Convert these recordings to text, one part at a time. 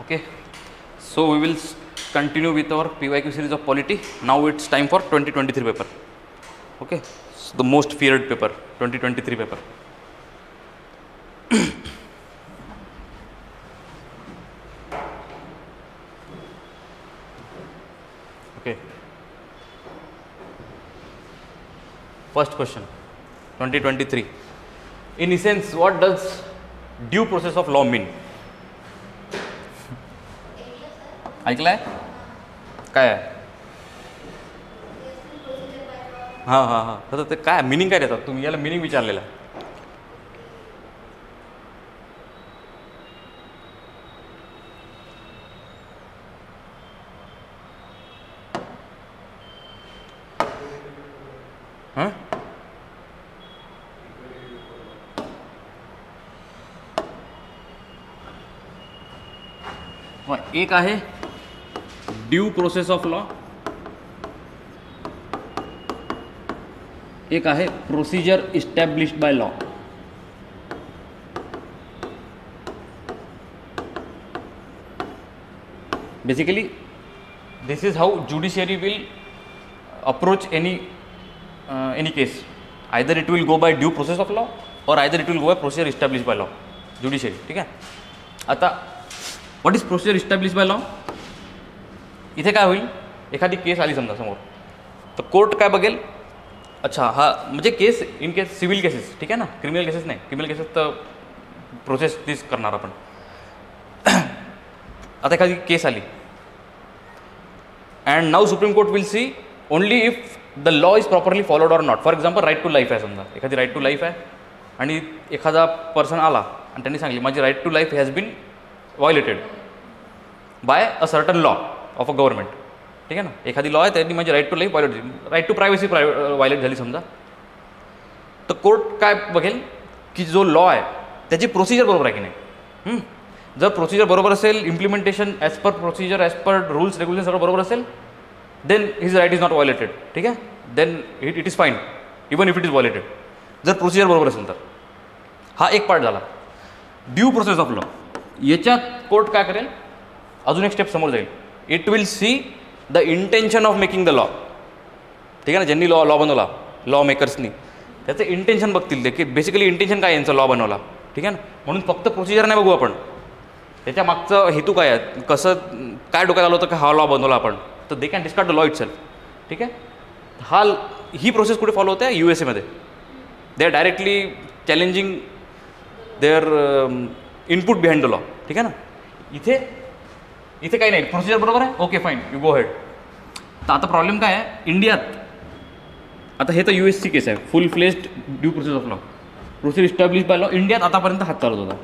Okay, so we will continue with our PYQ series of polity. Now it's time for 2023 paper. Okay, so the most feared paper, 2023 paper. Okay, first question, 2023. In essence, what does due process of law mean? ऐकलाय काय आहे? हां हां हां, तर ते काय meaning काय देतात तुम्ही? याला मिनिंग विचारलेलं आहे. हां, एक आहे ड्यू प्रोसेस ऑफ लॉ, एक आहे procedure established by law. Basically this is how judiciary will approach any case. Either it will go by due process of law or either it will go by procedure established by law. Judiciary. ठीक आहे. आता what is procedure establish by law? इथे काय होईल, एखादी case आली समजा समोर, तर कोर्ट काय बघेल, अच्छा हा म्हणजे case in case civil cases, ठीक आहे ना, क्रिमिनल केसेस नाही. क्रिमिनल केसेस तर प्रोसेस तीच करणार आपण. आता एखादी केस आली and now supreme court will see only if the law is properly followed or not. For example right to life आहे समजा, एखादी राईट टू लाईफ आहे आणि एखादा पर्सन आला आणि त्यांनी सांगली माझी right to life has been violated by a certain law of a government. ठीक आहे ना, एखादी लॉ आहे त्यांनी माझी right to life violate, right to privacy violate झाली समजा, तर कोर्ट काय बघेल की जो लॉ आहे त्याची प्रोसिजर बरोबर आहे की नाही. जर प्रोसिजर बरोबर असेल, implementation as per procedure, as per rules regulation सगळं बरोबर असेल, then his right is not violated. ठीक आहे, then it is fine even if it is violated. जर प्रोसिजर बरोबर असेल तर. हा एक पार्ट झाला ड्यू प्रोसेस ऑफ लॉ. याच्यात कोर्ट काय करेल, अजून एक स्टेप समोर जाईल. It will see the intention of making the law. ठीक आहे ना, ज्यांनी लॉ बनवला, लॉ मेकर्सनी, त्याचं इंटेन्शन बघतील ते की बेसिकली इंटेन्शन काय यांचा लॉ बनवला. ठीक आहे ना, म्हणून फक्त प्रोसिजर नाही बघू आपण, त्याच्या मागचं हेतू काय आहे, कसं काय डोक्यात आलं होतं की हा लॉ बनवला आपण, तर they can discard the law itself. ठीक आहे, ही प्रोसेस कुठे फॉलो होते, USA मध्ये. They are directly challenging their input behind the law. ठीक आहे ना, इथे काही नाही, प्रोसिजर बरोबर आहे, okay fine, you go head. तर आता प्रॉब्लेम काय आहे इंडियात. आता हे तर US ची केस आहे, फुल fledged due process of law, procedure establish by law. इंडियात आतापर्यंत हात चालत होता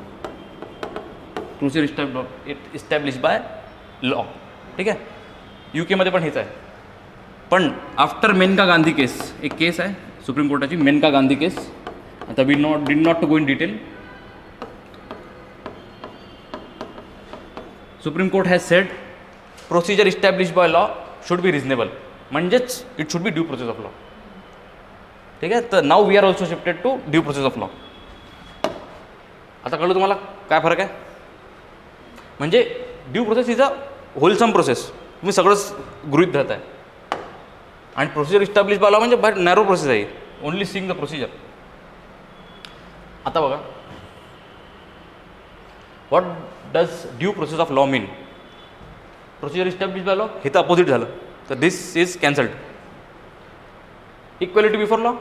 प्रोसिजर इस्टॅब्लिश बाय लॉ. ठीक आहे, UK मध्ये पण हेच आहे. पण आफ्टर मेनका गांधी केस, एक केस आहे सुप्रीम कोर्टाची, मेनका गांधी केस. आता we did not to go in detail. Supreme court has said procedure establish by law should be reasonable, म्हणजेच it should be due process of law. ठीक आहे, तर now we are also shifted to due process of law. आता कळलं तुम्हाला काय फरक आहे? म्हणजे due process is a wholesome process, तुम्ही सगळंच गृहीत धरत आहे. आणि प्रोसिजर इस्टॅब्लिश बाय लॉ म्हणजे बाय नॅरो प्रोसेस आहे, ओनली सीइंग द प्रोसिजर. आता बघा, what does due process of law mean? Procedure establish by law हे तर अपोजिट झालं, तर this is cancelled. Equality before law,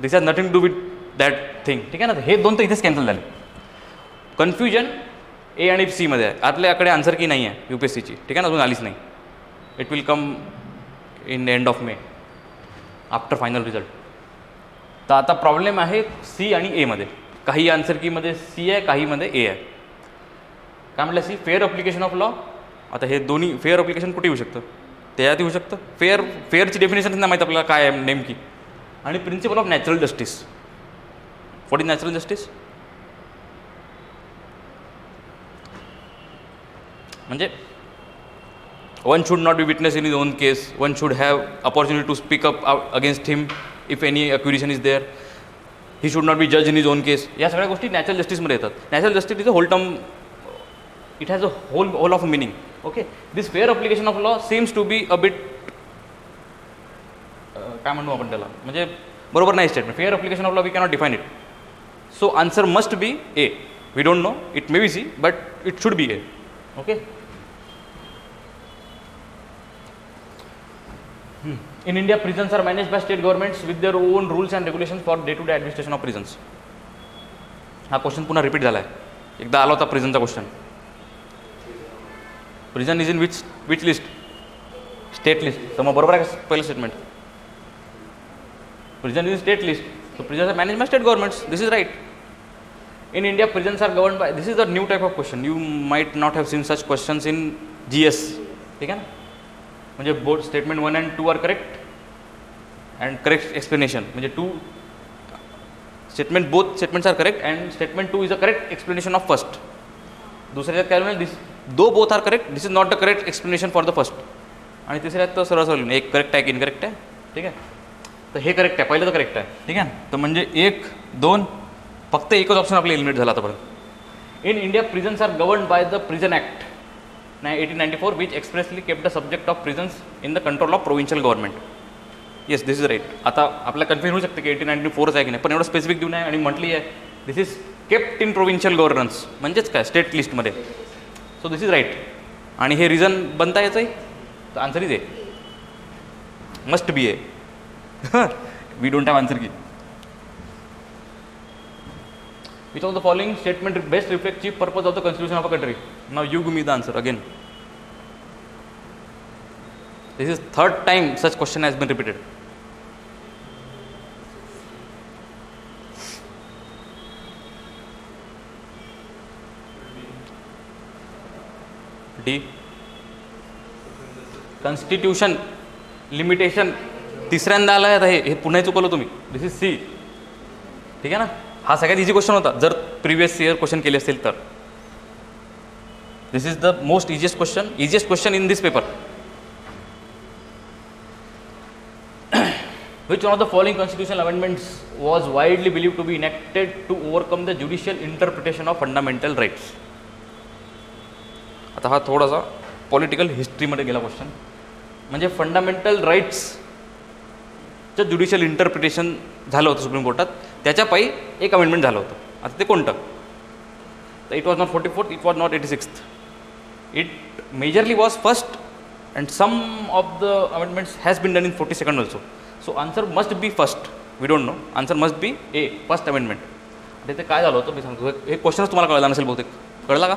this has nothing to with that thing. ठीक आहे ना, हे दोन तर इथेच कॅन्सल झाले. कन्फ्युजन A आणि C मध्ये आहे. आपल्याकडे आन्सर की नाही आहे UPSCची. ठीक आहे ना, अजून आलीच नाही. It will come in end of May after final result. तर आता प्रॉब्लेम आहे C आणि A मध्ये. काही आन्सर कीमध्ये C आहे, काहीमध्ये A आहे. काय म्हटलं C? Fair application of law. आता हे दोन्ही फेअर अप्लिकेशन कुठे येऊ शकतं, त्याच्यात येऊ शकतं. फेअरची डेफिनेशन नाही माहीत आपल्याला काय आहे नेमकी. आणि principle of natural justice. What is natural justice? म्हणजे one should not be witness in his own case, one should have opportunity to speak up against him if any accusation is there, he should not be जज in his own केस. या सगळ्या गोष्टी natural जस्टिसमध्ये येतात. Natural justice is a whole term it has a whole of meaning. Okay, this fair application of law seems to be a bit काय म्हणू आपण त्याला, म्हणजे बरोबर नाही statement. Fair application of law we cannot define it. So answer must be A. We don't know, it may be C, but it should be A. Okay. In India, prisons are managed by state governments with their own rules and regulations for day-to-day administration of prisons. हा question पुन्हा repeat झाला आहे. एकदा आला होता प्रिझनचा question. Prison is in which list? State list. तर मग बरोबर आहे का पहिलं statement? Prison is state list. So prisons are manage by state governments. This is right. In India prisons are govern by. This is a new type of question. You might not have seen such questions in GS. ठीक आहे ना. म्हणजे both statement 1 and 2 are correct and correct explanation. म्हणजे both statements are correct and statement 2 is a correct explanation of first. दुसऱ्यात काय म्हणून though both are correct. This is not the correct explanation for the first. आणि तिसऱ्यात तर सरळ सरळ एक करेक्ट आहे की इनकरेक्ट आहे. ठीक आहे. तर हे करेक्ट आहे, पहिलं तर करेक्ट आहे. ठीक आहे. तर म्हणजे 1, 2 फक्त एकच ऑप्शन आपलं एलिमिनेट झाला आतापर्यंत. In India prisons are govern by the prison act 1894 which expressly kept the subject of prisons in the control of provincial government. Yes, this is right. आता आपल्याला कन्फ्युजन होऊ शकते की 1894 आहे की नाही, पण एवढं स्पेसिफिक देऊन आहे आणि म्हटली आहे this is kept in provincial governance, म्हणजेच काय स्टेट लिस्टमध्ये. So this is right. आणि हे रिझन बनता यायचं तर answer is A. Must be A. We don't have answer key. Which of the following statement best reflects chief purpose of the constitution of a country? Now you give me the answer again. This is third time such question has been repeated. D. Constitution limitation. तिसऱ्यांदा आला आहे हे पुन्हा चुकवलं तुम्ही. दिस is C. ठीक आहे ना. हा सगळ्यात इझी क्वेश्चन होता जर प्रिव्हियस इयर क्वेश्चन केले असतील तर. This is the most easiest question in this paper. Which one of the following constitutional amendments was widely believe to be enacted to overcome the judicial interpretation of fundamental rights. आता हा थोडासा political हिस्ट्रीमध्ये गेला question. म्हणजे fundamental राईट्सचं judicial interpretation झालं होतं supreme कोर्टात. त्याच्यापायी एक अमेंडमेंट झालं होतं. आता ते कोणतं? तर it was not 44th, it was not 86th. It majorly was first and some of the amendments has been done in 42nd also. So answer must be first. We don't know. Answer must be A, first amendment. ते काय झालं होतं मी सांगतो. हे क्वेश्चनच तुम्हाला कळला नसेल बहुतेक. कळला का?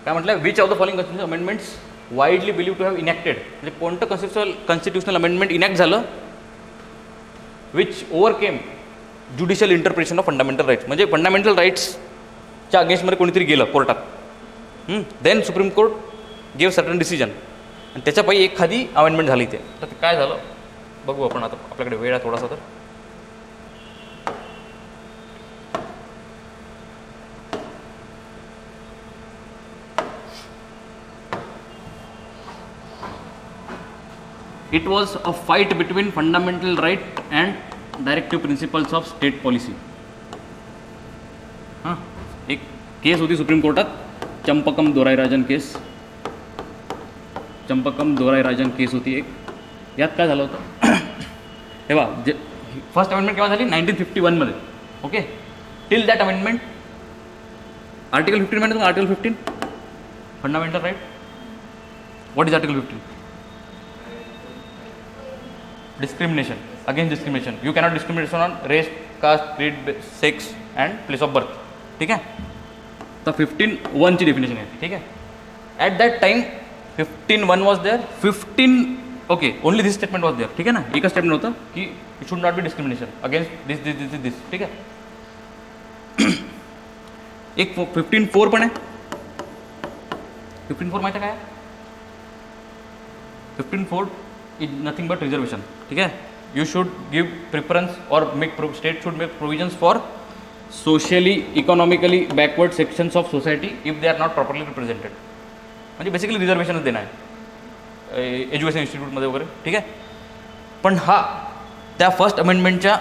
काय म्हटलं? Which of the following constitutional amendments widely believe to have enacted. म्हणजे कोणतं कॉन्स्टिट्यूशनल अमेंडमेंट इनॅक्ट झालं which overcame judicial interpretation of fundamental rights. म्हणजे फंडामेंटल राईट्सच्या अगेन्स्टमध्ये कोणीतरी गेलं कोर्टात. Then supreme court gave certain decision आणि त्याच्यापायी एखादी अमेंडमेंट झाली इथे. तर ते काय झालं बघू आपण. आता आपल्याकडे वेळ आहे थोडासा. तर it was a fight between fundamental right and directive principles of state policy. हां, एक केस होती सुप्रीम कोर्टात, चंपकम दोराईराजन केस. चंपकम दोराईराजन केस होती एक. यात काय झालं होतं हे बघा. जे फर्स्ट अमेंडमेंट केव्हा झाली? 1951मध्ये. Okay. Till that amendment article 15 माहिती तुम्हाला? Article 15 fundamental right. What is article 15? Discrimination, against discrimination. You cannot discriminate on race, caste, creed, sex and place of birth. ठीक आहे. तर 15(1) ची डेफिनेशन आहे. ठीक आहे. At that time 15(1) was there. 15 okay only this statement was there. ठीक आहे ना. एकच स्टेटमेंट होतं की it should not be discrimination against this this this this. ठीक आहे. एक 15(4) पण आहे. 15(4) माहिती आहे काय? 15(4) is nothing but reservation. ठीक है. You should give preference or state should make provisions for socially economically backward sections of society if they are not properly represented. म्हणजे बेसिकली रिझर्वेशनच देणं आहे एज्युकेशन इन्स्टिट्यूटमध्ये वगैरे. ठीक आहे. पण हा त्या फर्स्ट अमेंडमेंटच्या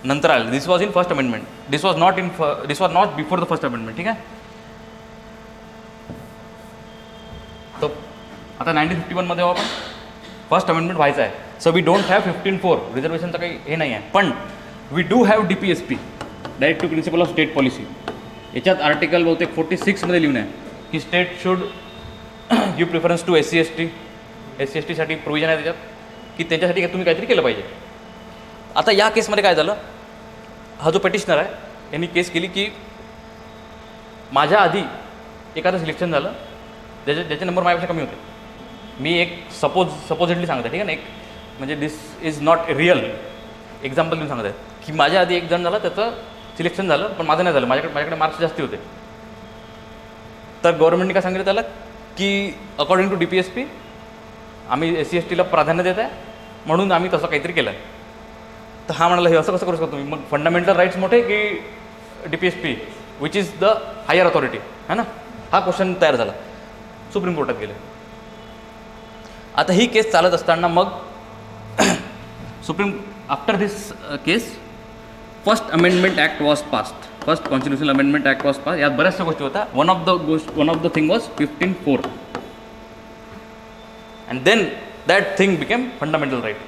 नंतर आलं. This was in first amendment. This was not before the first amendment. ठीक आहे. आता 1951मध्ये आपण फर्स्ट अमेंडमेंट व्हायचं आहे. सो वी डोंट हॅव 15(4) रिझर्वेशनचं काही हे नाही आहे, पण we do have DPSP, direct to principle of state policy. याच्यात आर्टिकल बहुतेक 46मध्ये लिहून आहे की state should give preference to SC ST साठी प्रोव्हिजन आहे त्याच्यात की त्यांच्यासाठी तुम्ही काहीतरी केलं पाहिजे. आता या केसमध्ये काय झालं, हा जो पेटिशनर आहे यांनी केस केली की माझ्या आधी एखादं सिलेक्शन झालं ज्याचे नंबर माझ्यापेक्षा कमी होते. मी एक सपोजिटली सांगतो, ठीक आहे ना, एक म्हणजे दिस इज नॉट रिअल एक्झाम्पल देऊन सांगत आहे की माझ्या आधी एक जण झालं, त्याचं सिलेक्शन झालं पण माझं नाही झालं, माझ्याकडे मार्क्स जास्ती होते. तर गव्हर्नमेंटने काय सांगितलं त्याला की अकॉर्डिंग टू DPSP आम्ही SC STला प्राधान्य देत आहे म्हणून आम्ही तसं काहीतरी केलं आहे. तर हा म्हणाला हे असं कसं करू शकतो तुम्ही, मग फंडामेंटल राईट्स मोठे की DPSP which is the higher authority, है ना. हा क्वेश्चन तयार झाला, सुप्रीम कोर्टात गेले. आता ही केस चालत असताना मग after this case first amendment act was passed, first constitutional amendment act was pass. यात बऱ्याचशा गोष्टी होत्या. One of the thing was 15(4) and then that thing became fundamental right.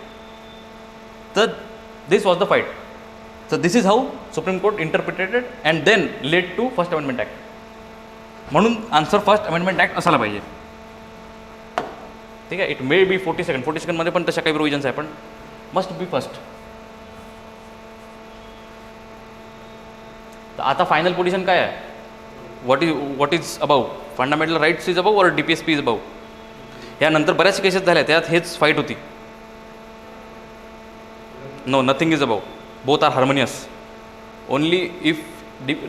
So this was the fight. So this is how Supreme Court interpreted it and then led to First Amendment Act. म्हणून answer first amendment act असायला पाहिजे, ठीक आहे. It may B 42nd मध्ये पण तशा काही provisions आहे, पण मस्ट बी फर्स्ट. तर आता फायनल पोझिशन काय आहे, what is above fundamental rights is above और DPSP इज अबाव. यानंतर बऱ्याच केसेस झाल्या, त्यात हेच फाईट होती. No, nothing is above, both are harmonious. Only if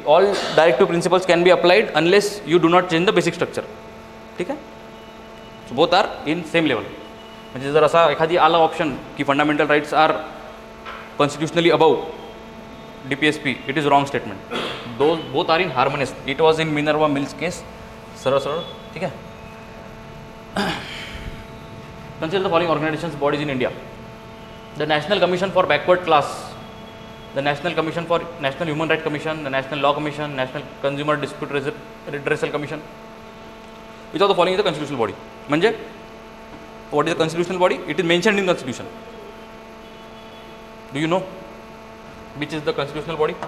all directive principles can be applied unless you do not change the basic structure, ठीक आहे. So both are in same level. म्हणजे जर असा एखादी आला ऑप्शन की fundamental rights are constitutionally above DPSP, it is wrong statement. Both are in harmonious. It was in Minerva Mills case, सरळ ठीक आहे. Consider the following organizations, bodies in India: the National Commission for Backward Class, the National Commission for National Human Rights Commission, the National Law Commission, National Consumer Dispute Redressal Commission. Which of the following is the constitutional body? म्हणजे what is the constitutional body? It is mentioned in Constitution. Do you know which is the constitutional body?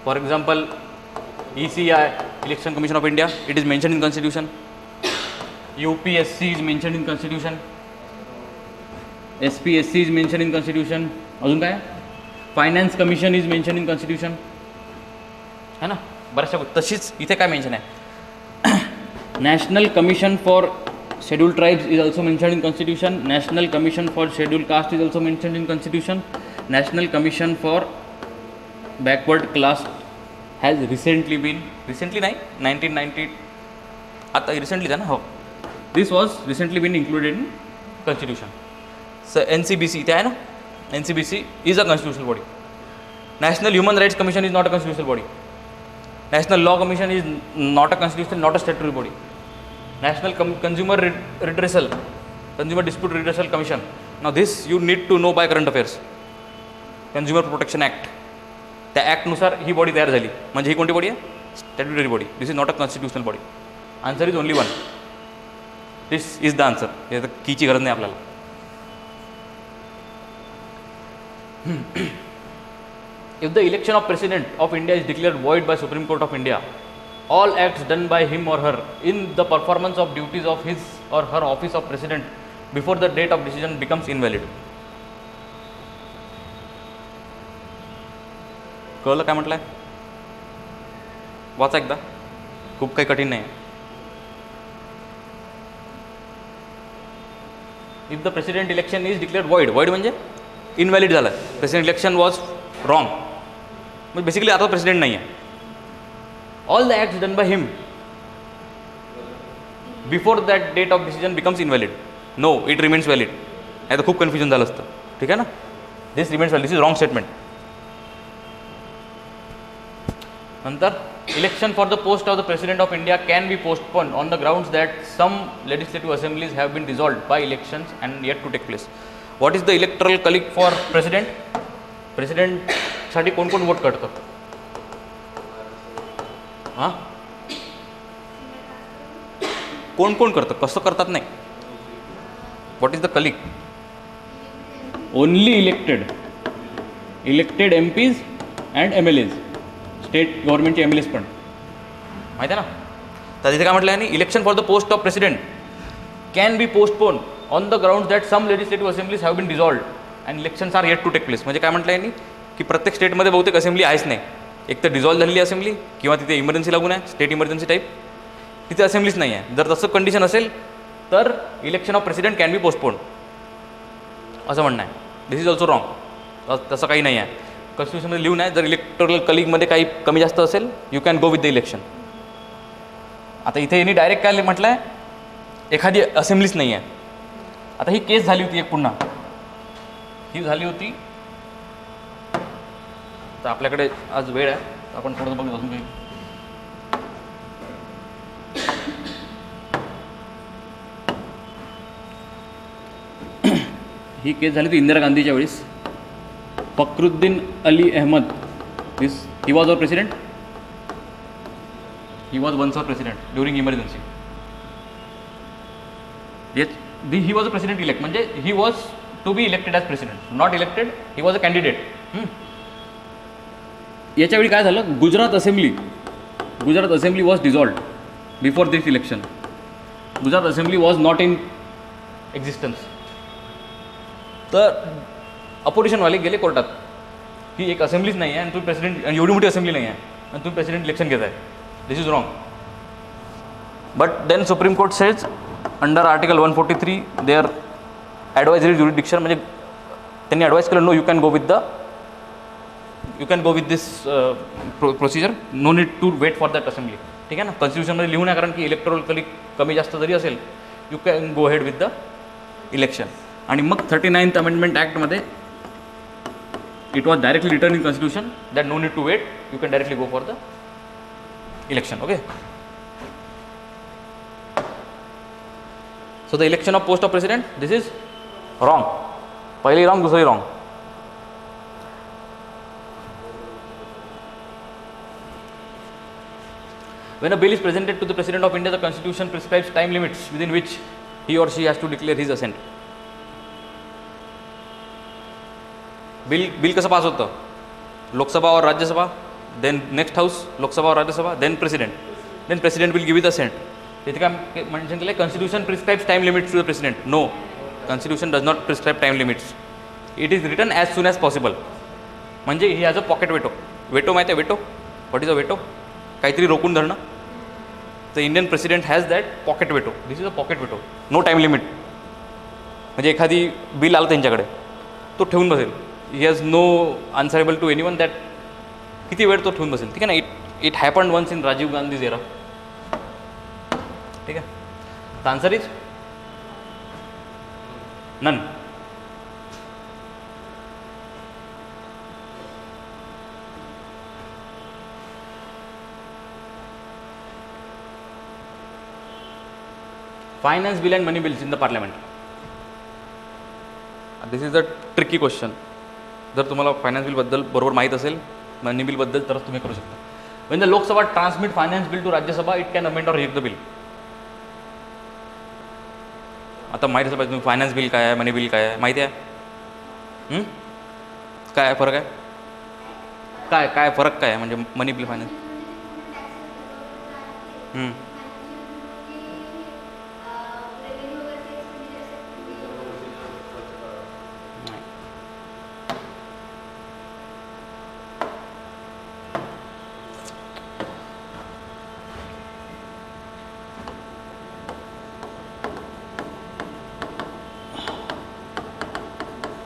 For example, ECI, Election Commission of India, it is mentioned in Constitution. UPSC is mentioned in Constitution. SPSC is mentioned in Constitution. अजून काय, finance commission is mention in constitution, है ना. बऱ्याचशा तशीच इथे काय mention आहे, national commission for schedule tribes is also mention in constitution. National commission for schedule caste is also mention in constitution. National commission for backward class has recently नाही 1990, आता recently आहे ना, हो, this was recently been included in constitution. So NCBC इथे आहे ना, NCBC is a constitutional body. National human rights commission is not a constitutional body. National law commission is not a constitutional, not a statutory body. National consumer dispute redressal commission. Now this you need to know by current affairs. Consumer protection act, त्या ॲक्टनुसार ही body तयार झाली. म्हणजे ही कोणती body आहे, statutory body. This is not a constitutional body. Answer is only one. This is the answer. हे तर कीची गरज नाही आपल्याला. If the election of President of India is declared void by Supreme Court of India, all acts done by him or her in the performance of duties of his or her office of President before the date of decision becomes invalid. कळलं काय म्हटलंय, वाचा एकदा, खूप काही कठीण नाही. If the president election is declared void म्हणजे इनव्हॅलिड झालं. प्रेसिडेंट इलेक्शन वॉज रॉंग, म्हणजे बेसिकली आता प्रेसिडेंट नाही आहे. All the acts done by him before that date of decision becomes invalid. No, it remains valid. नाही तर खूप confusion झालं असतं, ठीक आहे ना. This remains valid. This is wrong statement. नंतर election for the post of the president of India can be postpone on the grounds that some legislative assemblies have been dissolved by elections and yet to take place. What is the electoral college for president? प्रेसिडेंटसाठी कोण कोण vote करतात? हां, कोण कोण करतं, कसं करतात नाही. What is the colleague? Only elected MPs and MLAs, state गव्हर्नमेंटचे MLAs पण, माहिती आहे ना. तर तिथे काय म्हटलं आहे, election for the post of president can be postpone on the ground that some legislative assemblies have been dissolved and elections are yet to take place. म्हणजे काय म्हटलं आहे की प्रत्येक स्टेटमध्ये बहुतेक असेंब्ली आहेच नाही, एक तर डिझॉल्व्ह झालेली असेंब्ली किंवा तिथे इमर्जन्सी लागून आहे, स्टेट इमर्जन्सी टाईप, तिथे असेंब्लीच नाही आहे. जर तसं कंडिशन असेल तर election of president can be postpone असं म्हणणं आहे. This is also wrong. तसं काही नाही आहे. कॉन्स्टिट्यूशनमध्ये लिहून आहे, जर इलेक्टोरल कलिगमध्ये काही कमी जास्त असेल you can go with the election. आता इथे यांनी डायरेक्ट काय म्हटलं आहे, एखादी असेंब्लीच नाही आहे. आता ही केस झाली होती एक, पुन्हा ही झाली होती. तर आपल्याकडे आज वेळ आहे, आपण थोडंसं बघू अजून काही. ही केस झाली होती इंदिरा गांधीच्या वेळेस. Fakhruddin Ali Ahmed, he was our president, he was once our president during emergency. He was a president elect, म्हणजे he was to be elected as president, not elected, he was a candidate. याच्यावेळी काय झालं, Gujarat assembly was dissolved before this election. Gujarat assembly was not in existence. तर अपोजिशनवाले गेले कोर्टात की एक असेंब्लीच नाही आहे आणि तुम्ही प्रेसिडेंट, एवढी मोठी असेंब्ली नाही आहे आणि तुम्ही प्रेसिडेंट इलेक्शन घेत आहे. This is wrong. But then supreme court says under article 143 their advisory jurisdiction, म्हणजे त्यांनी ॲडवाईज केलं, no you can go with this procedure, no need to wait for that assembly. ठीक आहे ना. कॉन्स्टिट्यूशनमध्ये लिहून आहे, कारण की इलेक्टोरल कलिग कमी जास्त जरी असेल you can go head with the election. आणि मग 39th अमेंडमेंट ॲक्टमध्ये it was directly return in constitution that no need to wait, you can directly go for the election. Okay. So the election of post of president, this is wrong. पहिली wrong, दुसरी wrong. When a bill is presented to the President of India, the Constitution prescribes time limits within which he or she has to declare his assent. Bill कसं pass होतं, लोकसभा और Rajya Sabha, then next house, Lok Sabha और Rajya Sabha, then president will give it assent. तिथे काय mention केलं, constitution prescribes time limits to the president. No, constitution does not prescribe time limits. It is written as soon as possible. म्हणजे he as a pocket veto. माहिती आहे veto? What is a veto? काहीतरी रोखून धरणं. तर Indian president has that pocket veto. This is a pocket veto, no time limit. म्हणजे एखादी bill आलं त्यांच्याकडे, तो ठेवून बसेल. He has no answerable to anyone that, किती वेळ तो ठेवून बसेल. ठीक आहे ना. It happened once in Rajiv Gandhi's era. ठीक आहे. The answer is none. Finance bill and money bills in the parliament. This is a tricky question. जर तुम्हाला फायनान्स बिलबद्दल बरोबर माहीत असेल, मनी बिलबद्दल, तरच तुम्ही करू शकता. When the Lok Sabha transmit finance bill to Rajya Sabha, it can amend or reject the bill. आता माहीत असं पाहिजे तुम्ही फायनान्स बिल काय आहे, मनी बिल काय आहे, माहिती आहे? काय फरक आहे? काय फरक काय आहे म्हणजे money bill, finance?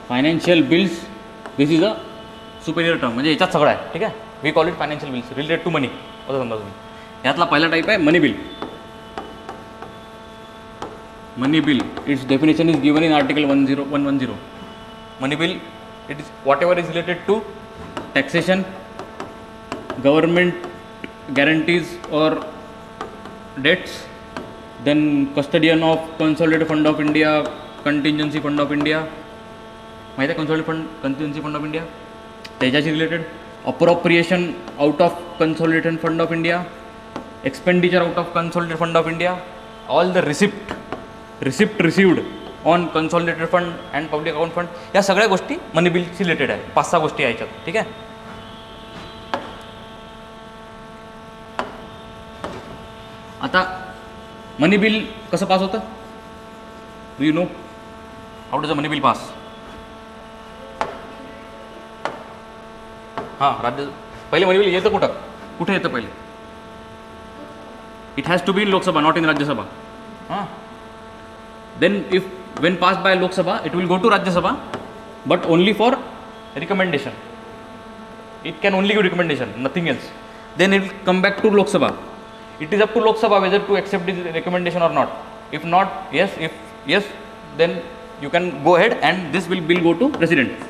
Financial bills, this is a superior term. म्हणजे याच्यात सगळं आहे. ठीक आहे. We call it financial bills related to money, असं समजा तुम्ही. यातला पहिला टाईप आहे money bill. Money bill, its definition is given in article 10110. Money bill, it is whatever is related to taxation, government guarantees or debts, then custodian of consolidated fund of India, contingency fund of India, माहिती आहे consolidated fund of India, त्याच्याशी related. Appropriation out of consolidated fund of India, expenditure out of consolidated fund of India, all the receipt received on consolidated fund and public account fund, या सगळ्या गोष्टी मनी बिलशी related आहे. 5-6 गोष्टी याच्यात. ठीक आहे. आता मनी बिल कसं पास होतं? Do you know how does a money bill pass? हां, राज्य पहिले मनी बिल येतं कुठे येतं पहिले? It has to be in Lok Sabha, not in Rajya Sabha. हां, then if when passed by Lok Sabha, it will go to Rajya Sabha, but only for recommendation. It can only give recommendation, nothing else. Then it will come back to Lok Sabha. It is up to Lok Sabha whether to accept this recommendation or not. If not, yes. If yes, then you can go ahead and this bill go to President.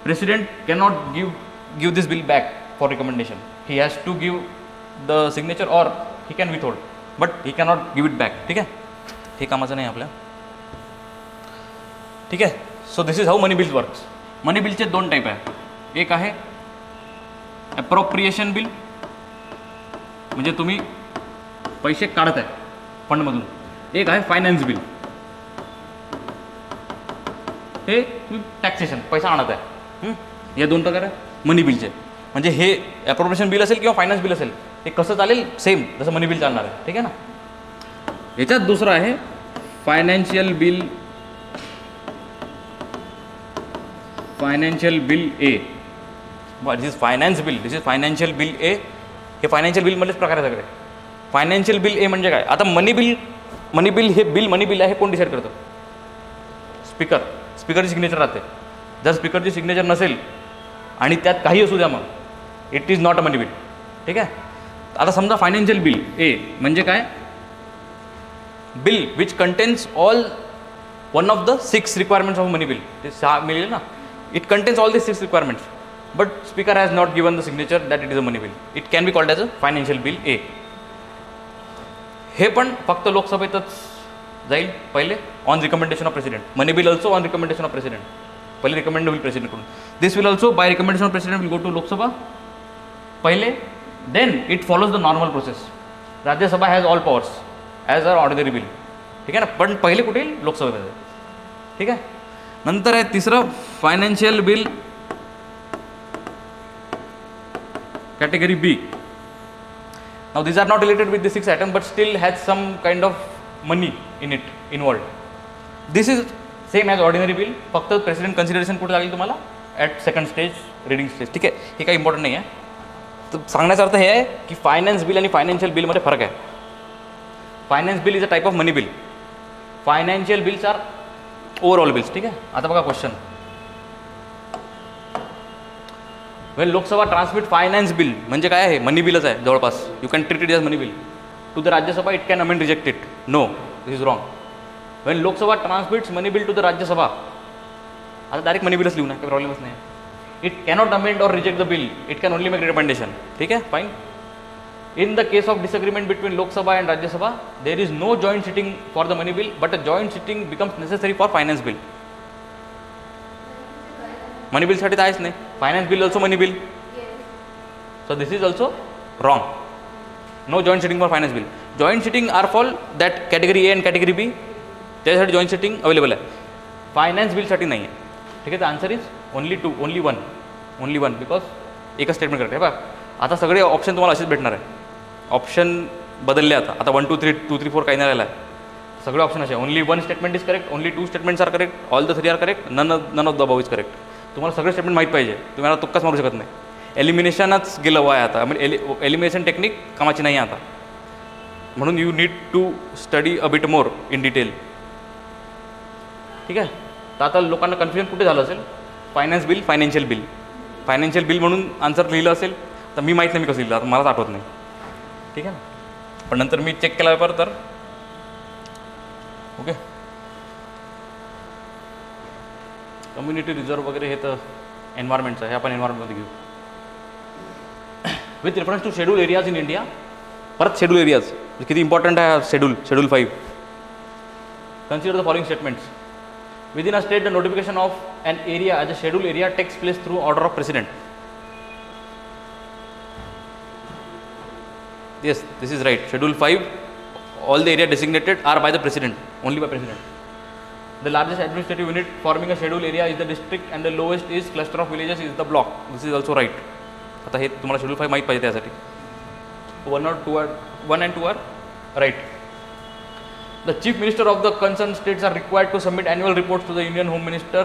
President cannot give this bill back for recommendation. He has to give the signature or he can withhold, but he cannot give it back. ठीक है, हे कामाचं नाही आपल्या. ठीक आहे. So this is how money bills works. Money बिलचे 2 type आहे. एक आहे अप्रोप्रिएशन बिल, म्हणजे तुम्ही पैसे काढत आहे फंडमधून. एक आहे फायनान्स बिल, हे तुम्ही टॅक्सेशन पैसा आणत आहे. या 2 प्रकार आहे मनी बिलचे. म्हणजे हे अप्रोप्रिएशन बिल असेल किंवा फायनान्स बिल असेल, हे कसं चालेल? सेम जसं मनी बिल चालणार आहे. ठीक आहे ना. याच्यात दुसरं आहे financial bill. Financial bill A. This is finance bill, this is financial bill A. हे फायनान्शियल बिलमध्येच प्रकार आहे सगळे. फायनान्शियल बिल ए म्हणजे काय? आता मनी बिल हे बिल मनी बिल आहे, कोण डिसाईड करतं? स्पीकरची सिग्नेचर राहते. जर स्पीकरची सिग्नेचर नसेल आणि त्यात काही असू द्या, मग it is not a money bill. ठीक आहे. आता समजा फायनान्शियल बिल ए म्हणजे काय? Bill which contains all one of the 6 requirements of money bill. ते 6 मिळेल ना. It contains all the 6 requirements, but speaker has not given the signature that it is a money bill. It can be called as a financial bill A. हे पण फक्त लोकसभेतच जाईल पहिले, on recommendation of president. Money bill also on recommendation of president. पहिले recommend होईल प्रेसिडेंटकडून. This will also by recommendation of president will go to Lok Sabha पहिले. Then it follows the normal process. Rajya Sabha has all powers as a ordinary bill. ठीक आहे ना. पण पहिले कुठे येईल? लोकसभेमध्ये. ठीक आहे. नंतर आहे तिसरं financial bill category B. Now these are not related with the 6 items but still has some kind of money in it involved. This is same as ordinary bill, फक्त प्रेसिडेंट कन्सिडरेशन कुठे लागेल तुम्हाला? At second stage, reading stage. ठीक आहे. हे काही important नाही आहे. तर सांगण्याचा अर्थ हे आहे की फायनान्स बिल आणि फायनान्शियल बिलमध्ये फरक आहे. Finance bill is a type of money bill. Financial bills are overall bills. ठीक आहे. आता बघा question. When Lok Sabha transmit finance bill म्हणजे काय आहे? मनी बिलच आहे जवळपास. You can treat it as money bill to the Rajya Sabha. It can amend reject it. No, this is wrong. When Lok Sabha transmits money bill to the Rajya Sabha, आता डायरेक्ट मनी बिलच लिहू ना, काही प्रॉब्लेमच नाही. It cannot amend or reject the bill. It can only make recommendation. ठीक आहे, fine. In the case of disagreement between Lok Sabha and Rajya Sabha, there is no joint sitting for the money bill, but a joint sitting becomes necessary for finance bill. Money bill साठी तर आहेच नाही. Finance bill also money bill. So this is also wrong. No joint sitting for finance bill. Joint sitting are for that category A and category B. त्यासाठी joint sitting available आहे. Finance bill साठी नाही आहे. ठीक आहे. The answer is only one because एकच statement correct आहे. बघा आता सगळे ऑप्शन तुम्हाला असेच भेटणार आहे. ऑप्शन बदलले आता 1 2 3 2 3 4 काही नाही राहिला आहे. सगळे ऑप्शन असे. Only 1 statement is correct, only 2 statements are correct, all the 3 are correct, none of the above is correct. तुम्हाला सगळे स्टेटमेंट माहीत पाहिजे. तुम्ही आता तुक्काच मारू शकत नाही. एलिमिनेशनच गेलं वाय आता. म्हणजे एलिमिनेशन टेक्निक कामाची नाही आहे आता. म्हणून you need to study a bit more in detail. ठीक आहे. तर आता लोकांना कन्फ्युजन कुठे झालं असेल? फायनान्स बिल, फायनान्शियल बिल म्हणून आन्सर लिहिलं असेल. तर मी माहीत नाही मी कसं लिहिलं, आता मलाच आठवत नाही. ठीक आहे ना. पण नंतर मी चेक केला पेपर तर ओके. कम्युनिटी रिझर्व वगैरे हे तर एन्व्हायरमेंटचं आहे. आपण एन्व्हायरमेंटमध्ये घेऊ. With reference to schedule areas in India. परत शेड्यूल एरियाज किती इम्पॉर्टंट आहे. Schedule 5. Consider the following statements. Within a state, the notification of an area as a scheduled area takes place through order of president. Yes, this is right. Schedule 5 all the area designated are by the president, only by president. The largest administrative unit forming a scheduled area is the district and the lowest is cluster of villages is the block. This is also right. आता हे तुम्हाला schedule 5 माहीत पाहिजे त्यासाठी. 1 and 2 are right. The chief minister of the concerned states are required to submit annual reports to the Union Home Minister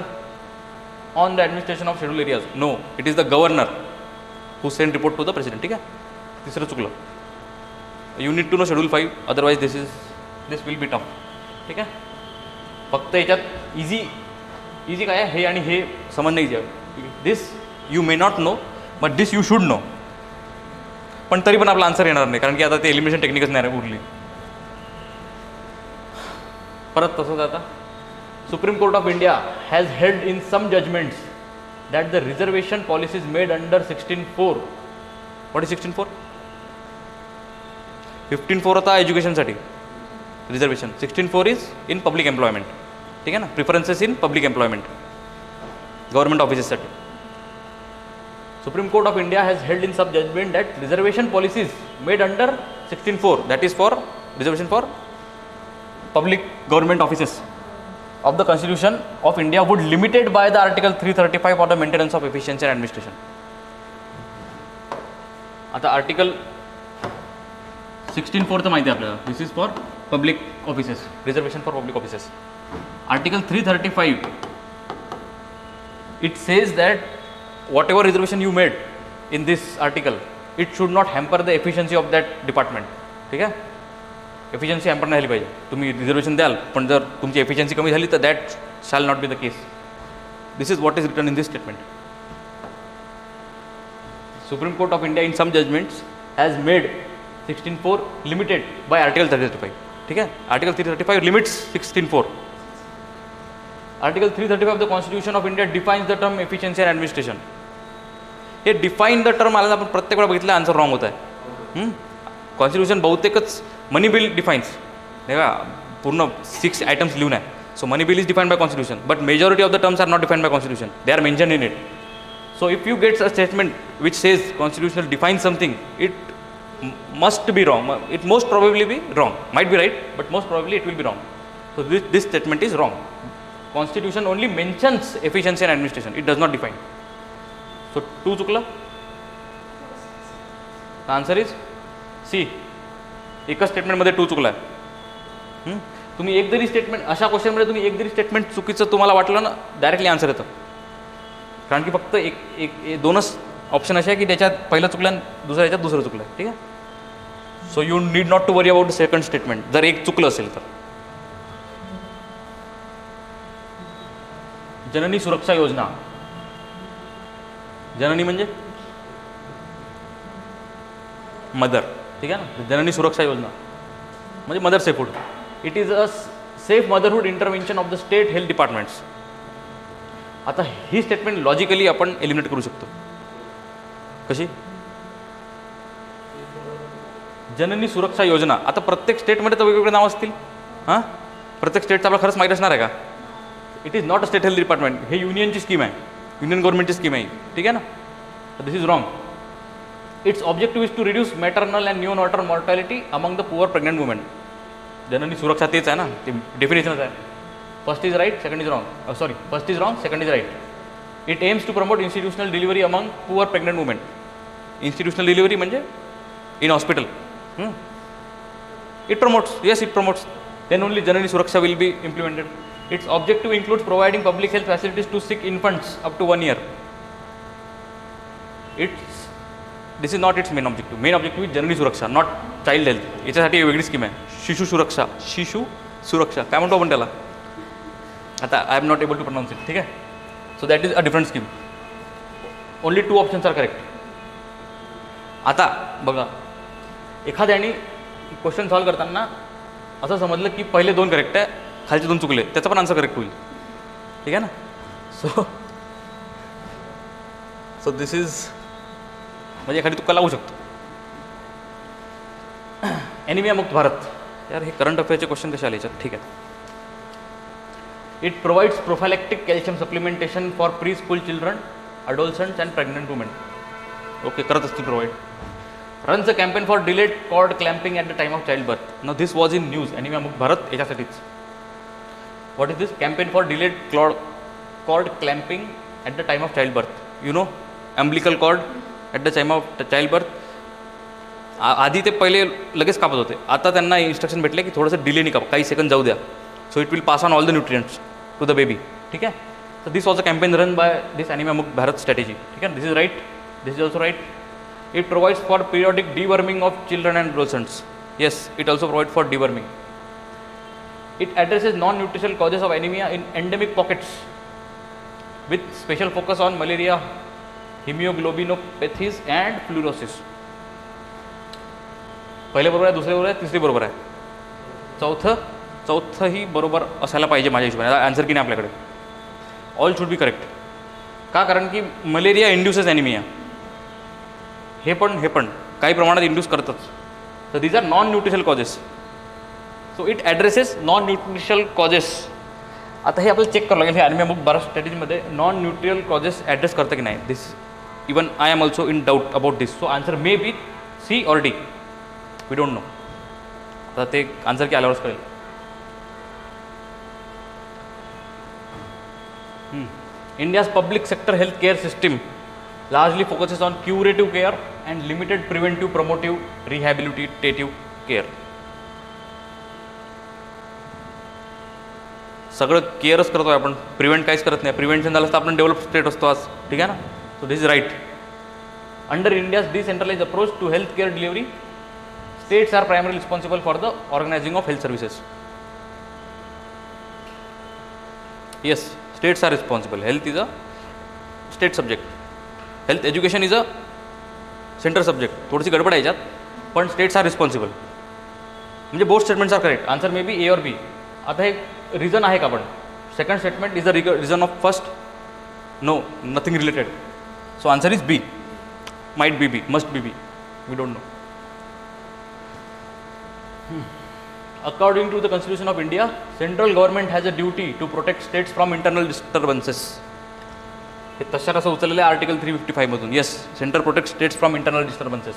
on the administration of scheduled areas. No, it is the governor who send report to the president. ठीक आहे, तिसरं चुकलं. You need to know schedule 5, otherwise this will be tough. ठीक आहे, फक्त याच्यात easy काय आहे, हे आणि हे समजणं इझी आहे. This you may not know but this you should know. पण तरी पण आपला आन्सर येणार नाही, कारण की आता ते एलिमिनेशन टेक्निकच नाही उरली. परत तसंच आता supreme court of India has held in some judgements that the reservation policies made under 16(4). What is 16(4)? 15(4) होता एज्युकेशनसाठी reservation. 16(4) is in public employment. ठीक आहे ना, preferences in public employment, government ऑफिसेससाठी. Supreme court of India has held in some judgement that reservation policies made under 16(4) that is for reservation for public government offices of the Constitution of India would limited by the Article 335 for the maintenance of efficiency and administration. आता article 16(4) तर माहिती आहे आपल्याला. This is for public offices, reservation for public offices. Article 335 it says that whatever reservation you made in this article it should not hamper the efficiency of that department. ठीक आहे, efficiency hamper नाही झाली पाहिजे. तुम्ही reservation द्याल पण जर तुमची एफिशियन्सी कमी झाली तर that shall not be the case. This is what is written in this statement. Supreme court of India in some judgments has made 16(4) limited by article 335. ठीक आहे, article 335 limits 16(4). Article 335 of the constitution of India defines the term efficiency and administration. हे define the term आला आपण प्रत्येक वेळा बघितलं answer wrong होत आहे. कॉन्स्टिट्यूशन बहुतेकच मनी बिल डिफाइन्स, नाही का, पूर्ण 6 आयटम्स लिहून आहे. So money bill is defined by constitution but majority of the terms are not defined by constitution, they are mention in it. So if you get a statement which says constitutional defines something, it must be wrong. It most probably be wrong. Might be right, but most probably it will be wrong. So this statement is wrong. Constitution only mentions efficiency and administration. It does not define. So 2 चुकला. The answer is C. एकच स्टेटमेंटमध्ये 2 चुकला आहे. तुम्ही एक जरी statement अशा क्वेश्चनमध्ये तुम्ही एक जरी स्टेटमेंट चुकीचं तुम्हाला वाटलं ना, डायरेक्टली आन्सर येतं. कारण की फक्त एक 2च ऑप्शन असे आहे की त्याच्यात पहिलं चुकलं आणि दुसऱ्या याच्यात दुसरं चुकलं. ठीक आहे, so you need not to worry about the second statement जर एक चुकलं असेल तर. जननी सुरक्षा योजना. जननी म्हणजे मदर. ठीक आहे ना, जननी सुरक्षा योजना म्हणजे mother safehood. It is a safe motherhood intervention of the state health departments. आता ही स्टेटमेंट लॉजिकली आपण एलिमिनेट करू शकतो. कशी? जननी सुरक्षा योजना. आता प्रत्येक स्टेटमध्ये तर वेगवेगळे नाव असतील. हां, प्रत्येक स्टेटचं आपल्याला खरंच माहीत असणार आहे का? It is not a state health department. हे युनियनची स्कीम आहे, युनियन गव्हर्नमेंटची स्कीम आहे. ठीक आहे ना, this is wrong. Its objective is to reduce maternal and neonatal mortality among the poor pregnant women. Janani Suraksha तेच आहे ना, ते डेफिनेशनच आहे. First is right, second is wrong. Sorry, first is wrong, second is right. It aims to promote institutional delivery among poor pregnant women. Institutional delivery म्हणजे in hospital. It promotes, yes it promotes. Then only Janani Suraksha will be implemented. It's objective includes providing public health facilities to sick infants up to 1 year. This is not its main objective. Main objective is जननी सुरक्षा, not child health. याच्यासाठी वेगळी scheme आहे, शिशु सुरक्षा. शिशु सुरक्षा काय म्हणतो आपण त्याला? आता I am not able to pronounce it. ठीक आहे, so that is a different scheme. Only 2 options are correct. आता बघा, एखाद्याने क्वेश्चन सॉल्व करताना असं समजलं की पहिले 2 करेक्ट आहे, खालचे 2 चुकले, त्याचा पण आन्सर करेक्ट होईल. ठीक आहे ना. सो दिस इज म्हणजे एखादी तुका लागू शकतो. ॲनिमिया मुक्त भारत. यार हे करंट अफेअरचे क्वेश्चन कसे आले याच्यात? ठीक आहे. It provides prophylactic calcium supplementation for pre school children, adolescents and pregnant women. Okay, करत असतील provide. runs a campaign for delayed cord clamping at the time of childbirth. Now this was in news. Anime Amuk Bharat याच्यासाठीच. What is this? Campaign for delayed cord clamping at the time of childbirth. You know, umbilical cord at the time of childbirth. आधी ते पहिले लगेच कापत होते. आता त्यांना instruction भेटले की थोडंसं डिलेनी काप, काही सेकंद जाऊ द्या. So it will pass on all the nutrients to the baby. ठीक आहे. So this was a campaign run by this Anime Amuk Bharat strategy. Okay, this is right. This is also right. It provides for periodic deworming of children and adolescents. Yes, it also provides for deworming. It addresses non-nutritional causes of anemia in endemic pockets with special focus on malaria, hemoglobinopathies and fluorosis. पहिले बरोबर आहे, दुसरे बरोबर आहे, तिसरी बरोबर आहे, चौथंही बरोबर असायला पाहिजे माझ्या हिशोबाने. आन्सर की नाही आपल्याकडे. All should be correct. का? कारण की मलेरिया इंड्युसेस ॲनिमिया. हे पण काही प्रमाणात इंड्यूस करतच. तर these are non nutritional causes. So it addresses non nutritional causes. आता हे आपल्याला चेक करावं लागेल. हे ॲनिमे अमुक भारत स्ट्रॅटेजीमध्ये नॉन न्यूट्रियल कॉजेस ॲड्रेस करतं की नाही. This even I am also in doubt about this. So answer may be C or D. We don't know. आता ते आन्सर की आल्यावरच कळेल. India's public sector health care system largely focuses on curative care and limited preventive, promotive, rehabilitative care. सगळं केअरच करतो आहे आपण, prevent काहीच करत नाही. प्रिव्हेंशन झालं तर आपण डेव्हलप स्टेट असतो आज. ठीक आहे ना. So this is right. Under India's decentralise approach to health care delivery, states are primary responsible for the organising of health services. Yes, states are responsible. Health is a state subject. Health education is a center subject. थोडीशी गडबड आहे याच्यात, पण states are responsible. म्हणजे both statements are correct. Answer may be A or B. आता हे reason आहे का? पण second statement is the reason of first. No, nothing related. So answer is B. Might be B, must be B. We don't know. According to the Constitution of India, central government has a duty to protect states from internal disturbances. हे तशात असं उचललेलं आहे article 355 मधून. Yes, centre protect states from internal disturbances.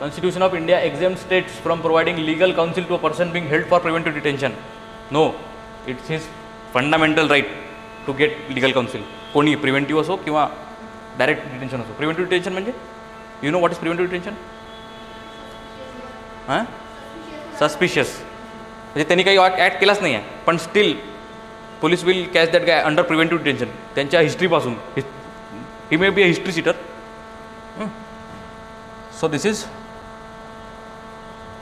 Constitution of India exempts states from providing legal counsel to a person being held for preventive detention. No, it's his fundamental right to get legal counsel. कोणी preventive असो किंवा direct detention असो. Preventive detention म्हणजे you know what is preventive detention? हां, suspicious. म्हणजे त्यांनी काही act केलाच नाही आहे, पण still police will catch that guy under preventive detention. त्यांच्या हिस्ट्रीपासून. He may be a history sheeter. So this is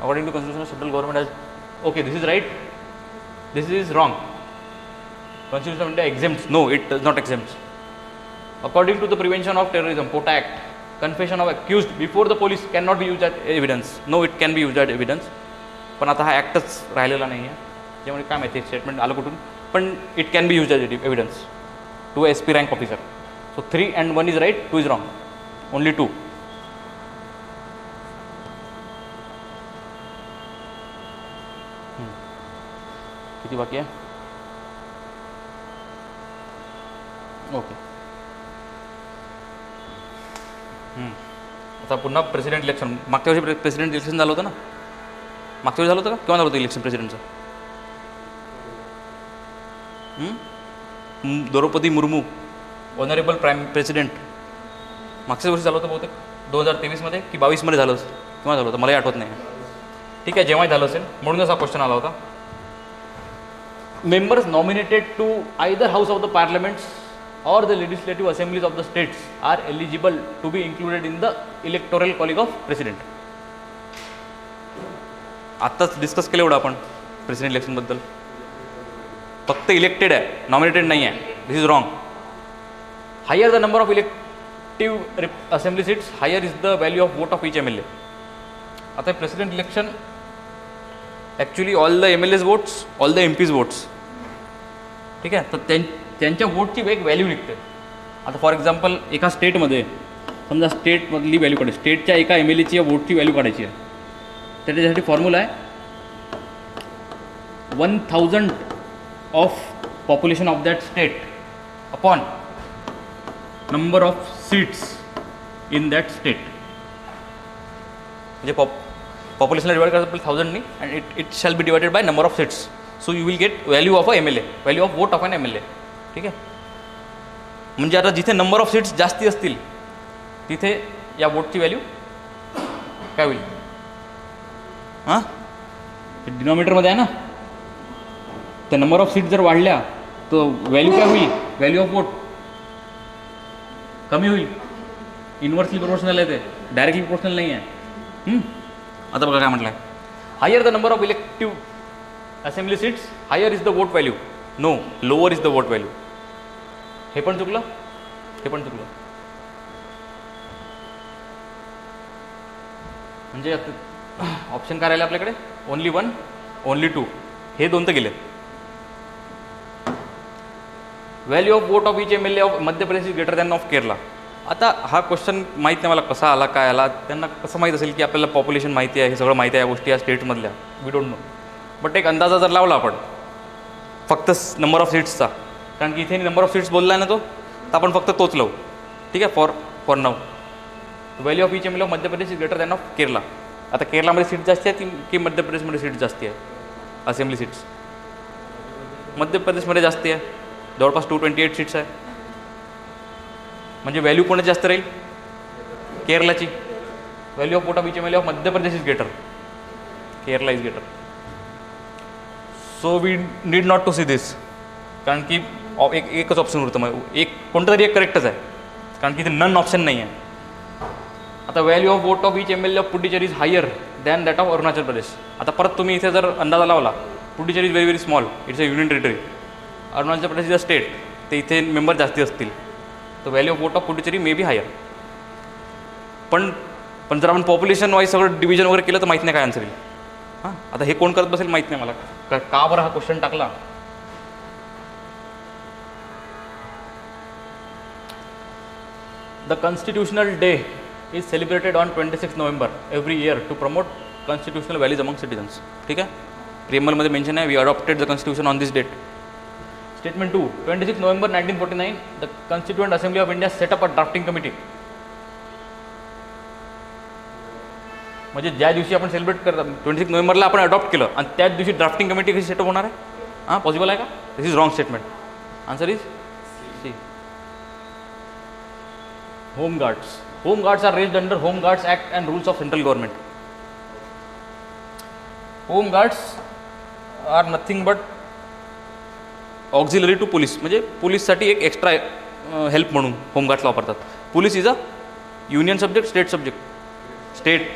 according to constitution central government has. Okay, this is right. This is wrong. Constitution of India exempts. No, it does not exempt. According to the Prevention of Terrorism, POTA Act, confession of accused before the police cannot be used as evidence. No, it can be used as evidence. पण आता हा ॲक्टच राहिलेला नाही आहे, त्यामुळे काय माहिती statement आलं कुठून. पण it can be use as evidence to S P rank officer. So 3 and 1 is right, 2 is wrong. Only 2. किती बाकी आहे? ओके. आता पुन्हा प्रेसिडेंट इलेक्शन. मागच्या वर्षी प्रेसिडेंट इलेक्शन झालं होतं ना. मागच्या वेळी झालं होतं का? केव्हा झालं होतं इलेक्शन प्रेसिडेंटचं? Draupadi Murmu, honourable prime president. मागच्या वर्षी झालं होतं बहुतेक 2023 की 22 झालं असेल. केव्हा झालं होतं मलाही आठवत नाही. ठीक आहे, जेव्हाही झालं असेल. म्हणूनच हा क्वेश्चन आला होता. Members nominated to either house of the parliaments or the legislative assemblies of the states are eligible to be included in the electoral college of president. आत्ताच डिस्कस केलं एवढं आपण प्रेसिडेंट इलेक्शनबद्दल. फक्त इलेक्टेड आहे, नॉमिनेटेड नाही आहे. This is wrong. Higher the number of elective assembly seats, higher is the value of vote of each MLA. आता president election actually all the MLAs votes, all the MPs votes. ठीक आहे. तर त्यांच्या वोटची एक value निघते. आता for example एका स्टेटमध्ये समजा स्टेटमधली व्हॅल्यू काढायची, स्टेटच्या एका MLAची वोटची व्हॅल्यू काढायची आहे. तर त्याच्यासाठी फॉर्म्युला आहे 1000 of population of that state upon number of seats in that state. म्हणजे पॉप्युलेशनला डिवाइड करायचं आपल्याला 1000नी and it shall be divided by number of seats. So you will get value of a MLA, value of vote of an MLA. ठीक आहे. म्हणजे आता जिथे नंबर ऑफ सीट्स जास्ती असतील तिथे या वोटची व्हॅल्यू काय होईल? हां, डिनॉमिनेटरमध्ये आहे ना, त्या नंबर ऑफ सीट जर वाढल्या तर व्हॅल्यू काय होईल? व्हॅल्यू ऑफ वोट कमी होईल. इन्व्हर्सली प्रोपोर्शनल आहे, ते डायरेक्टली प्रोपोर्शनल नाही आहे. आता बघा काय म्हटलं आहे, higher the number of elective assembly seats higher is the vote value. No, lower is the vote value. हे पण चुकलं, हे पण चुकलं. म्हणजे ऑप्शन काय राहिले आपल्याकडे? ओनली 1, ओनली 2, हे 2 तर गेले. Value of vote of each MLA of Madhya Pradesh is greater than of Kerala. आता हा क्वेश्चन माहीत नाही मला कसा आला, काय आला, त्यांना कसं माहीत असेल की आपल्याला पॉप्युलेशन माहिती आहे, हे सगळं माहिती आहे, या गोष्टी या स्टेट्समधल्या, वी डोंट नो. बट एक अंदाजा जर लावला आपण फक्त नंबर ऑफ सीट्सचा, कारण की इथे नंबर ऑफ सीट्स बोलला आहे ना तो, तर आपण फक्त तोच लावू. ठीक आहे, for now. Value of each MLA of Madhya Pradesh is greater than of Kerala. आता केरलामध्ये सीट जास्ती आहे की मध्य प्रदेशमध्ये सीट जास्ती आहे? असेंब्ली सीट्स मध्य प्रदेशमध्ये जास्ती आहे, जवळपास 228 सीट्स आहे. म्हणजे व्हॅल्यू कोणाची जास्त राहील? केरलाची. Value of vote of each MLA of Madhya Pradesh is greater, Kerala is greater. So we need not to see this, कारण की एकच ऑप्शन उरतं, मग एक कोणतं तरी एक करेक्टच आहे, कारण की इथे नन ऑप्शन नाही आहे. आता value of vote of each MLA of Puducherry is higher than that of Arunachal Pradesh. आता परत तुम्ही इथे जर अंदाजा लावला, Puducherry is very small, it's a union territory. Arunachal Pradesh is a state, ते इथे मेंबर जास्ती असतील, तर value of vote of Puducherry may be higher. पण जर आपण पॉप्युलेशन वाईज सगळं डिव्हिजन वगैरे केलं तर माहीत नाही काय आन्सर येईल. हां, आता हे कोण करत बसेल माहीत नाही मला, का बरं हा क्वेश्चन टाकला. The constitutional day is celebrated on 26 November every year to promote constitutional values among citizens. ठीक आहे, प्रिएम्बलमध्ये मेन्शन आहे, we adopted the constitution on this date. Statement 2, 26 November 1949, the Constituent Assembly of India set up a drafting committee. म्हणजे ज्या दिवशी आपण celebrate करतो 26 नोव्हेंबरला आपण अडॉप्ट केलं आणि त्याच दिवशी ड्राफ्टिंग कमिटी कशी सेटअप होणार आहे? हां, पॉसिबल आहे का? This is wrong statement. Answer is C. Home guards. Home guards are raised under home guards act and rules of central government. Home guards are nothing but auxiliary to police, म्हणजे पोलीससाठी एक extra help म्हणून होमगार्ड्सला वापरतात. Police is a union subject, state subject. State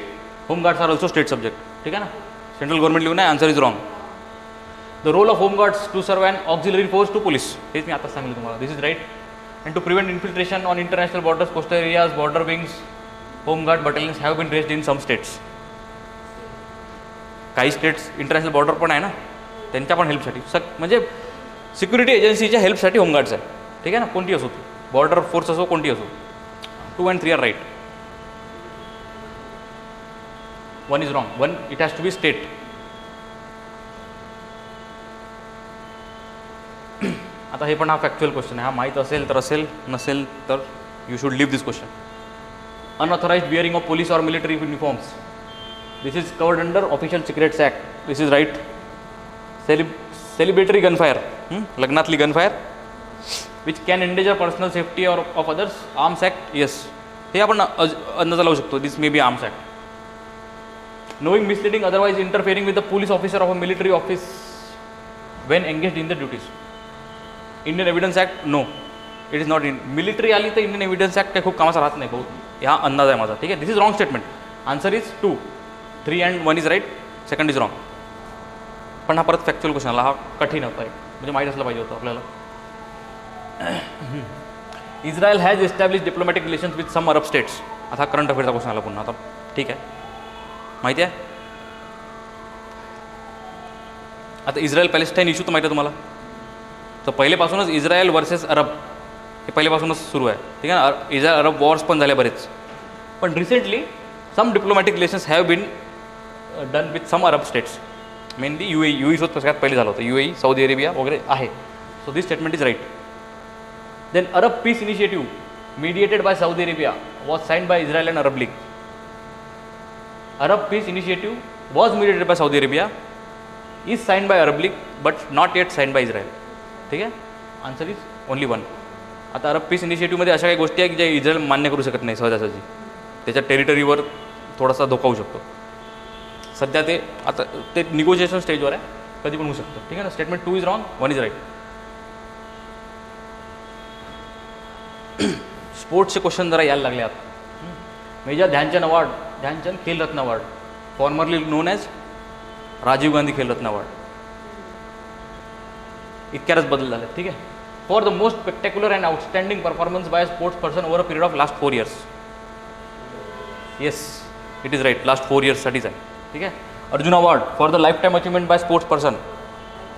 home guards are also state subject. ठीक आहे ना, central government लिहून आहे. Answer is wrong. The role of home guards to serve and auxiliary force to police, हेच मी आता सांगितलं तुम्हाला. This is right. And to prevent infiltration on international borders, coastal areas, border wings, home guard battalions have been raised in some states. काही states international border पण आहे ना, त्यांच्या पण हेल्पसाठी म्हणजे सिक्युरिटी एजन्सीच्या हेल्पसाठी होमगार्ड्स आहे. ठीक आहे ना, कोणती असो, बॉर्डर फोर्स असो, कोणती असो. 2 and 3 are right. 1 is wrong. 1 it has to be state. आता हे पण हा फॅक्च्युअल क्वेश्चन आहे, हा माहीत असेल तर असेल, नसेल तर you should leave this question. Unauthorised bearing of police or military uniforms, this is covered under official secrets act. This is right. Celebratory gunfire, लग्नातली gunfire, which can endanger personal safety or of others, arms act. Yes, हे आपण अंदाजा लावू शकतो. This may be arms act. Knowing misleading otherwise interfering with the police officer of a military office when engaged in the duties. Indian evidence act, no, it is not in. Military आली तर Indian evidence act काही खूप कामाचा राहत नाही भाऊ, हा अंदाज आहे माझा. ठीक आहे, this is wrong statement. Answer is 2. 3 and 1 is right, second is wrong. पण हा परत फॅक्च्युअल क्वेश्चन आला, हा कठीण होता, म्हणजे माहीत असलं पाहिजे होतं आपल्याला. Israel has establish diplomatic relations with some Arab states. आता करंट अफेअरचा क्वेश्चन आला पुन्हा. आता ठीक आहे, माहिती आहे. आता इस्रायल पॅलेस्टाईन इश्यू तर माहिती आहे तुम्हाला. तर पहिलेपासूनच इस्रायल वर्सेस अरब हे पहिलेपासूनच सुरू आहे. ठीक आहे ना, इस्रायल अरब वॉर्स पण झाले बरेच. पण recently some diplomatic relations have been done with some Arab states, mainly UAE सोबत सगळ्यात पहिले झालं होतं. UAE, सौदी अरेबिया वगैरे आहे. So this statement is right. Then Arab peace initiative mediated by Saudi Arabia was signed by Israel and Arab League. Arab Peace Initiative was mediated by Saudi Arabia, is signed by Arab League but not yet signed by Israel. ठीक आहे, answer is only one. आता अरब piece इनिशिएटिव्हमध्ये अशा काही गोष्टी आहे की ज्या Israel मान्य करू शकत नाही सहजासहजी, त्याच्या टेरिटरीवर थोडासा धोका होऊ शकतो. सध्या ते आता ते निगोशिएशन स्टेजवर आहे, कधी पण होऊ शकतं. ठीक आहे ना. Statement 2 is wrong, 1 is right. स्पोर्ट्सचे क्वेश्चन जरा यायला लागले आता. Major Dhyan Chand award, Dhyan Chand Khel Ratna award, formerly known as Rajiv Gandhi Khel Ratna award. इतक्याच बदल झाले. ठीक आहे. For the most spectacular and outstanding performance by sports person over a period of last 4 years. Yes, it is right. Last 4 yearsसाठीच आहे. ठीक आहे. Arjun award for the life time achievement bye sports person.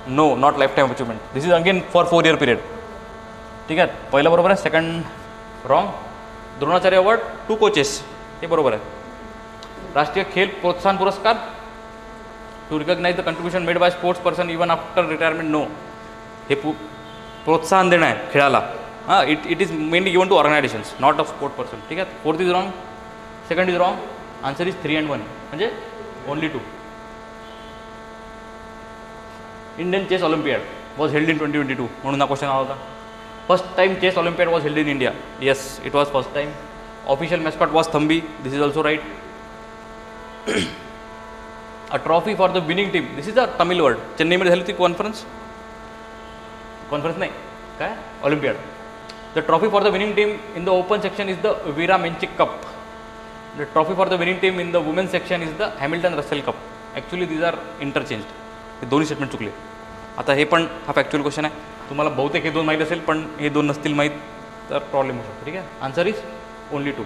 No, not life time achievement. This is again for 4 year period. ठीक आहे. पहिलं बरोबर आहे, second wrong. Dronacharya award 2 coaches, ते बरोबर आहे. Rashtriya Khel Protsahan Puraskar to recognise the contribution made by sports person even after retirement. No, हे प्रोत्साहन देणं आहे खेळाला. हां, it is mainly given to organisations, not of sport person. ठीक आहे. 4th is wrong, second is wrong. Answer is 3 and 1, म्हणजे only 2. Indian chess olympiad was held in 2022, म्हणून हा क्वेश्चन आला होता. First time chess olympiad was held in India. Yes, it was first time. Official mascot was Thambi. This is also right. A trophy for the winning team, this is a Tamil word. चेन्नईमध्ये झाली होती conference नाही काय, olympiad. The trophy for the winning team in the open section is the Vira मेंचिक cup. The trophy for the winning team in the women section is the Hamilton Russell cup. Actually these are interchanged. हे दोन्ही statement चुकले. आता हे पण हा factual question आहे. तुम्हाला बहुतेक हे 2 माहीत असेल, पण हे 2 नसतील माहीत तर प्रॉब्लेम होऊ शकतो. ठीक आहे. Answer is only 2.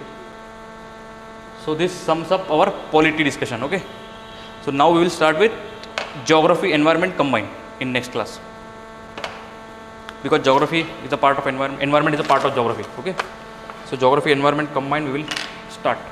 So this sums up our polity discussion. Okay. So now we will start with geography environment combined in next class, because geography is a part of environment is a part of geography. Okay, so geography environment combined we will start.